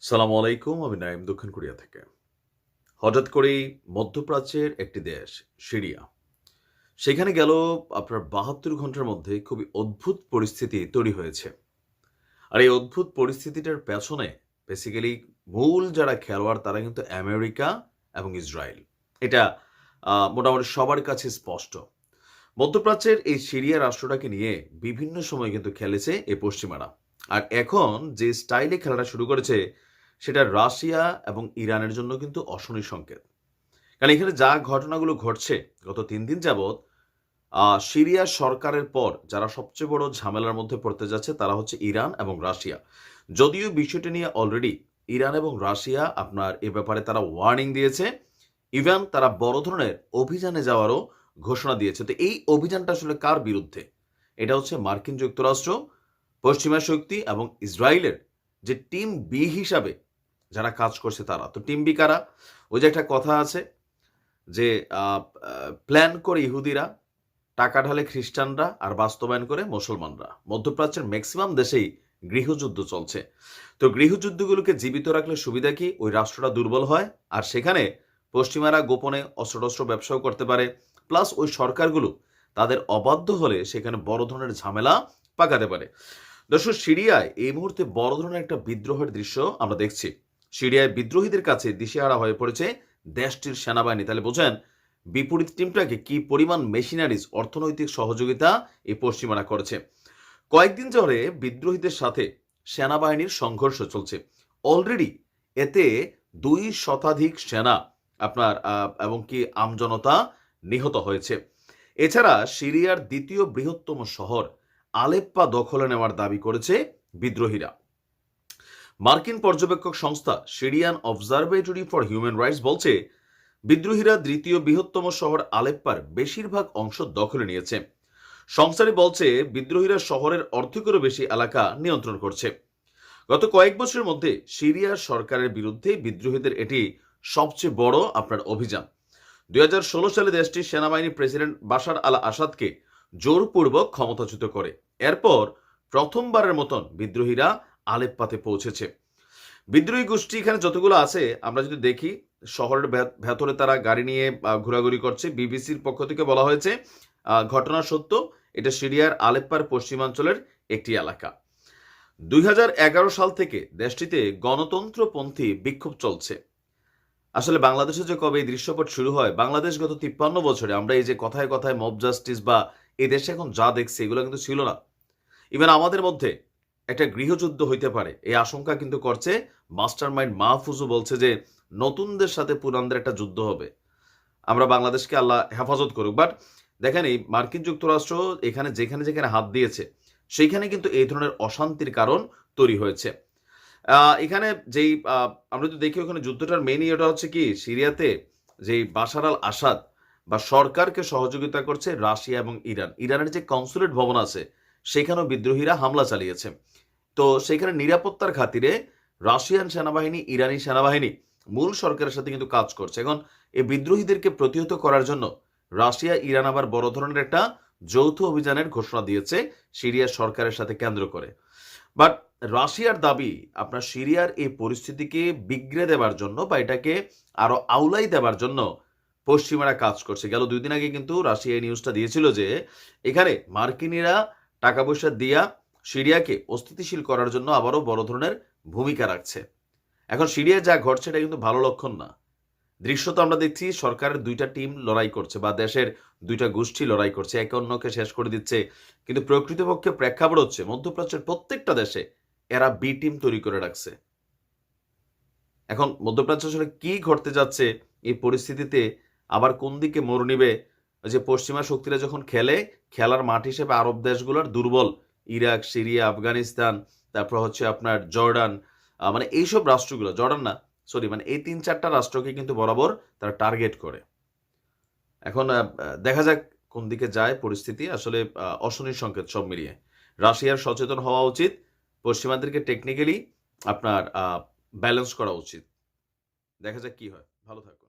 সালামু আলাইকুম। আমি নাইম দক্ষিণ কোরিয়া থেকে। হঠাৎ করেই মধ্যপ্রাচ্যের একটি দেশ সিরিয়া। সেখানে গেল আপনার ৭২ ঘন্টার মধ্যে খুবই অদ্ভুত পরিস্থিতি তৈরি হয়েছে। আর এই অদ্ভুত পরিস্থিতিটার পেছনে বেসিক্যালি মূল যারা খেলোয়াড় তারা কিন্তু আমেরিকা এবং ইসরায়েল। এটা মোটামুটি সবার কাছে স্পষ্ট। মধ্যপ্রাচ্যের এই সিরিয়া রাষ্ট্রটাকে নিয়ে বিভিন্ন সময় কিন্তু খেলেছে এই পশ্চিমারা। আর এখন যে স্টাইলে খেলাটা শুরু করেছে সেটা রাশিয়া এবং ইরানের জন্য কিন্তু অশনি সংকেত। কারণ এখানে যা ঘটনাগুলো ঘটছে গত ৩ দিন যাবৎ সিরিয়া সরকারের পর যারা সবচেয়ে বড় ঝামেলার মধ্যে পড়তে যাচ্ছে তারা হচ্ছে ইরান এবং রাশিয়া। যদিও বিষয়টি নিয়ে অলরেডি ইরান এবং রাশিয়া আপনার এ ব্যাপারে তারা ওয়ার্নিং দিয়েছে। ইভেন তারা বড় ধরনের অভিযানে যাওয়ারও ঘোষণা দিয়েছে। তো এই অভিযানটা আসলে কার বিরুদ্ধে? এটা হচ্ছে মার্কিন যুক্তরাষ্ট্র, পশ্চিমা শক্তি এবং ইসরায়েলের যে টিম বি হিসাবে যারা কাজ করছে তারা। তো টিম বি কারা? ওই যে একটা কথা আছে যে আ আ প্ল্যান করে ইহুদিরা, টাকা ঢালে খ্রিস্টানরা আর বাস্তবায়ন করে মুসলমানরা। মধ্যপ্রাচ্যের মেক্সিমাম দেশেই গৃহযুদ্ধ চলছে। তো গৃহযুদ্ধগুলোকে জীবিত রাখলে সুবিধা কি? ওই রাষ্ট্রটা দুর্বল হয়। আর সেখানে পশ্চিমারা গোপনে অস্ত্র-টস্ত্র ব্যবসাও করতে পারে। প্লাস ওই সরকারগুলো তাদের অবাধ্য হলে সেখানে বড় ধরনের ঝামেলা পাকাতে পারে। দর্শক, সিরিয়ায় এই মুহূর্তে বড় ধরনের একটা বিদ্রোহের দৃশ্য আমরা দেখছি। সিরিয়ায় বিদ্রোহীদের কাছে দিশেহারা হয়ে পড়েছে দেশটির সেনাবাহিনী। তাহলে বোঝেন বিপরীত টিমটাকে কি পরিমাণ মেশিনারিজ অর্থনৈতিক সহযোগিতা এই পশ্চিমারা করেছে। কয়েকদিন ধরে বিদ্রোহীদের সাথে সেনাবাহিনীর সংঘর্ষ চলছে। অলরেডি এতে ২ শতাধিক সেনা আপনার এবং কি আমজনতা নিহত হয়েছে। এছাড়া সিরিয়ার দ্বিতীয় বৃহত্তম শহর আলেপ্পা দখলে নেওয়ার দাবি করেছে বিদ্রোহীরা। মার্কিন পর্যবেক্ষক সংস্থা Syrian observatory for human rights বলছে বিদ্রোহীরা দ্বিতীয় বৃহত্তম শহর আলেপ্পার বেশিরভাগ অংশ দখলে নিয়েছে। সংস্থাটি বলছে বিদ্রোহীরা শহরের অর্ধেকেরও বেশি এলাকা নিয়ন্ত্রণ করছে। গত কয়েক বছরের মধ্যে সিরিয়ার সরকারের বিরুদ্ধে বিদ্রোহীদের এটি সবচেয়ে বড় আপনার অভিযান। ২০১৬ সালে দেশটির সেনাবাহিনী প্রেসিডেন্ট বাশার আল আসাদকে জোরপূর্বক ক্ষমতাচ্যুত করে। এরপর প্রথমবারের মতন বিদ্রোহীরা আলেপ্পাতে পৌঁছেছে। বিদ্রোহী গোষ্ঠী এখানে যতগুলো আছে আমরা যদি দেখি শহরের ভেতরে তারা গাড়ি নিয়ে ঘোরাঘুরি করছে। বিবিসির পক্ষ থেকে বলা হয়েছে ঘটনা সত্য, এটা সিরিয়ার আলেপ্পার পশ্চিমাঞ্চলের একটি এলাকা। ২০১১ সাল থেকে দেশটিতে গণতন্ত্রপন্থী বিক্ষোভ চলছে। আসলে বাংলাদেশে যে কবে এই দৃশ্যপট শুরু হয়, বাংলাদেশ গত ৫৩ বছরে আমরা এই যে কথায় কথায় মব জাস্টিস বা এই দেশে এখন যা দেখছি এগুলো কিন্তু ছিল না। ইভেন আমাদের মধ্যে একটা গৃহযুদ্ধ হইতে পারে এই আশঙ্কা কিন্তু করছে। মাস্টার মাইন্ড মাহফুজও বলছে যে নতুনদের সাথে পুরানদের একটা যুদ্ধ হবে। আমরা বাংলাদেশকে আল্লাহ হেফাজত করুক। বাট দেখেন এই মার্কিন যুক্তরাষ্ট্র এখানে যেখানে যেখানে হাত দিয়েছে সেইখানে কিন্তু এই ধরনের অশান্তির কারণ তৈরি হয়েছে। এখানে যেই আমরা যদি দেখি ওখানে যুদ্ধটার মেইন ইয়েটা হচ্ছে কি সিরিয়াতে যেই বাশার আল আসাদ বা সরকারকে সহযোগিতা করছে রাশিয়া এবং ইরান। ইরানের যে কনসুলেট ভবন আছে সেখানেও বিদ্রোহীরা হামলা চালিয়েছে। তো সেখানে নিরাপত্তার খাতিরে রাশিয়ান সেনাবাহিনী, ইরানি সেনাবাহিনী মূল সরকারের সাথে কিন্তু কাজ করছে। এখন এই বিদ্রোহীদেরকে প্রতিহত করার জন্য রাশিয়া, ইরান আবার বড় ধরনের একটা যৌথ অভিযানের ঘোষণা দিয়েছে সিরিয়া সরকারের সাথে কেন্দ্র করে। বাট রাশিয়ার দাবি আপনার সিরিয়ার এই পরিস্থিতিকে বিগড়ে দেবার জন্য বা এটাকে আরো আউলাই দেবার জন্য পশ্চিমারা কাজ করছে। গেল ২ দিন আগে কিন্তু রাশিয়া এই নিউজটা দিয়েছিল যে এখানে মার্কিনিরা টাকা পয়সা দিয়া সিরিয়াকে অস্থিতিশীল করার জন্য আবারও বড় ধরনের ভূমিকা রাখছে। এখন সিরিয়ায় যা ঘটছে এটা কিন্তু ভালো লক্ষণ না। দৃশ্য তো আমরা দেখছি সরকারের ২টা টিম লড়াই করছে বা দেশের ২টা গোষ্ঠী লড়াই করছে, একে অন্যকে শেষ করে দিচ্ছে। কিন্তু প্রকৃতপক্ষে প্রেক্ষাপট হচ্ছে মধ্যপ্রাচ্যের প্রত্যেকটা দেশে এরা বি টিম তৈরি করে রাখছে। এখন মধ্যপ্রাচ্যে আসলে কি ঘটতে যাচ্ছে এই পরিস্থিতিতে, আবার কোন দিকে মোড় নিবে? ওই যে পশ্চিমা শক্তিরা যখন খেলে, খেলার মাঠ হিসেবে আরব দেশগুলোর দুর্বল ইরাক, সিরিয়া, আফগানিস্তান, তারপর হচ্ছে আপনার জর্ডান, মানে এইসব রাষ্ট্রগুলো, জর্ডান না সরি, মানে এই ৩-৪টা রাষ্ট্রকে কিন্তু বরাবর তারা টার্গেট করে। এখন দেখা যাক কোন দিকে যায় পরিস্থিতি। আসলে অশনির সংকেত সব মিলিয়ে। রাশিয়ার সচেতন হওয়া উচিত। পশ্চিমাদেরকে টেকনিক্যালি আপনার ব্যালেন্স করা উচিত। দেখা যাক কি হয়। ভালো থাকুন।